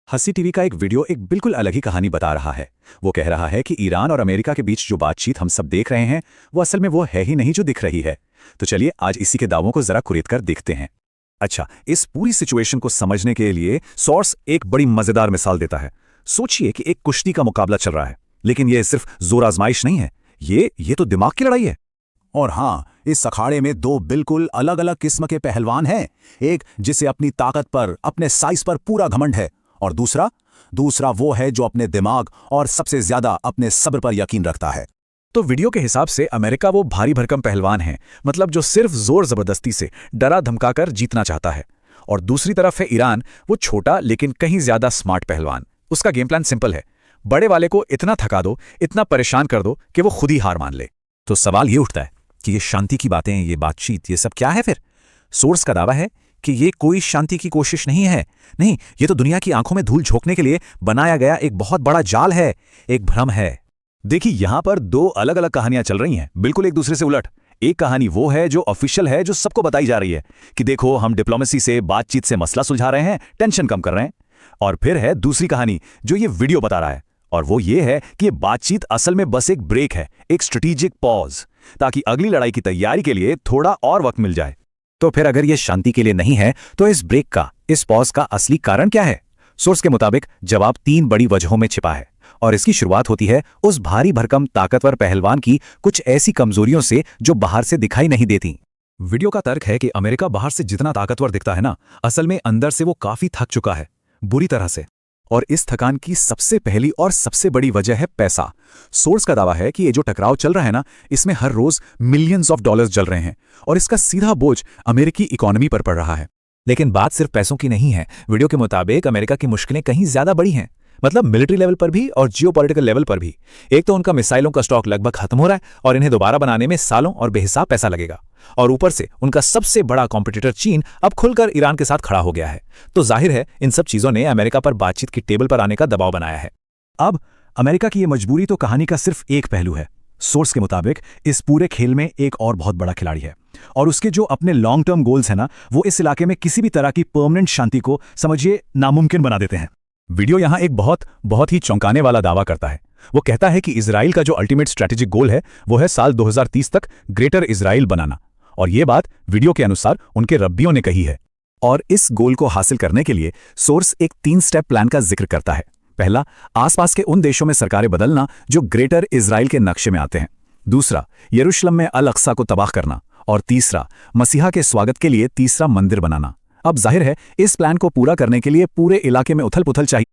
हंसी टीवी का एक वीडियो एक बिल्कुल अलग ही कहानी बता रहा है। वो कह रहा है कि ईरान और अमेरिका के बीच जो बातचीत हम सब देख रहे हैं वो असल में वो है ही नहीं जो दिख रही है। तो चलिए आज इसी के दावों को जरा कुरेद कर देखते हैं। अच्छा, इस पूरी सिचुएशन को समझने के लिए सोर्स एक बड़ी मजेदार मिसाल देता है। सोचिए कि एक कुश्ती का मुकाबला चल रहा है, लेकिन ये सिर्फ जोर आजमाइश नहीं है, ये तो दिमाग की लड़ाई है। और हाँ, इस अखाड़े में दो बिल्कुल अलग अलग किस्म के पहलवान हैं। एक जिसे अपनी ताकत पर, अपने साइज पर पूरा घमंड है, और दूसरा वो है जो अपने दिमाग और सबसे ज्यादा अपने सब्र पर यकीन रखता है। तो वीडियो के हिसाब से अमेरिका वो भारी भरकम पहलवान है, मतलब जो सिर्फ जोर जबरदस्ती से डरा धमकाकर जीतना चाहता है। और दूसरी तरफ है ईरान, वो छोटा लेकिन कहीं ज्यादा स्मार्ट पहलवान। उसका गेम प्लान सिंपल है, बड़े वाले को इतना थका दो, इतना परेशान कर दो कि वो खुद ही हार मान ले। तो सवाल ये उठता है कि ये शांति की बातें, ये बातचीत, ये सब क्या है फिर? सोर्स का दावा है कि ये कोई शांति की कोशिश नहीं है। नहीं, ये तो दुनिया की आंखों में धूल झोंकने के लिए बनाया गया एक बहुत बड़ा जाल है, एक भ्रम है। देखिए, यहां पर दो अलग अलग कहानियां चल रही हैं, बिल्कुल एक दूसरे से उलट। एक कहानी वो है जो ऑफिशियल है, जो सबको बताई जा रही है कि देखो हम डिप्लोमेसी से, बातचीत से मसला सुलझा रहे हैं, टेंशन कम कर रहे हैं। और फिर है दूसरी कहानी जो ये वीडियो बता रहा है, और वो ये है कि ये बातचीत असल में बस एक ब्रेक है, एक स्ट्रेटेजिक पॉज, ताकि अगली लड़ाई की तैयारी के लिए थोड़ा और वक्त मिल जाए। तो फिर अगर ये शांति के लिए नहीं है, तो इस ब्रेक का, इस पॉज का असली कारण क्या है? सोर्स के मुताबिक जवाब 3 बड़ी वजहों में छिपा है, और इसकी शुरुआत होती है उस भारी भरकम ताकतवर पहलवान की कुछ ऐसी कमजोरियों से जो बाहर से दिखाई नहीं देती। वीडियो का तर्क है कि अमेरिका बाहर से जितना ताकतवर दिखता है ना, असल में अंदर से वो काफी थक चुका है, बुरी तरह से। और इस थकान की सबसे पहली और सबसे बड़ी वजह है पैसा। सोर्स का दावा है कि ये जो टकराव चल रहा है ना, इसमें हर रोज मिलियंस ऑफ डॉलर्स जल रहे हैं, और इसका सीधा बोझ अमेरिकी इकोनॉमी पर पड़ रहा है। लेकिन बात सिर्फ पैसों की नहीं है। वीडियो के मुताबिक अमेरिका की मुश्किलें कहीं ज्यादा बड़ी हैं, मतलब मिलिट्री लेवल पर भी और जियोपॉलिटिकल लेवल पर भी। एक तो उनका मिसाइलों का स्टॉक लगभग खत्म हो रहा है, और इन्हें दोबारा बनाने में सालों और बेहिसाब पैसा लगेगा। और ऊपर से उनका सबसे बड़ा कॉम्पिटिटर चीन अब खुलकर ईरान के साथ खड़ा हो गया है। तो जाहिर है इन सब चीजों ने अमेरिका पर बातचीत की टेबल पर आने का दबाव बनाया है। अब अमेरिका की ये मजबूरी तो कहानी का सिर्फ एक पहलू है। सोर्स के मुताबिक इस पूरे खेल में एक और बहुत बड़ा खिलाड़ी है, और उसके जो अपने लॉन्ग टर्म गोल्स हैं ना, वो इस इलाके में किसी भी तरह की परमानेंट शांति को, समझिए, नामुमकिन बना देते हैं। वीडियो यहां एक बहुत ही चौंकाने वाला दावा करता है। वो कहता है कि इजराइल का जो अल्टीमेट स्ट्रैटेजिक गोल है वो है साल 2030 तक ग्रेटर इजराइल बनाना, और ये बात वीडियो के अनुसार उनके रब्बियों ने कही है। और इस गोल को हासिल करने के लिए सोर्स एक 3 स्टेप प्लान का जिक्र करता है। पहला, आसपास के उन देशों में सरकारें बदलना जो ग्रेटर इजराइल के नक्शे में आते हैं। दूसरा, यरूशलेम में अल अक्सा को तबाह करना। और तीसरा, मसीहा के स्वागत के लिए तीसरा मंदिर बनाना। अब जाहिर है इस प्लान को पूरा करने के लिए पूरे इलाके में उथल पुथल चाहिए।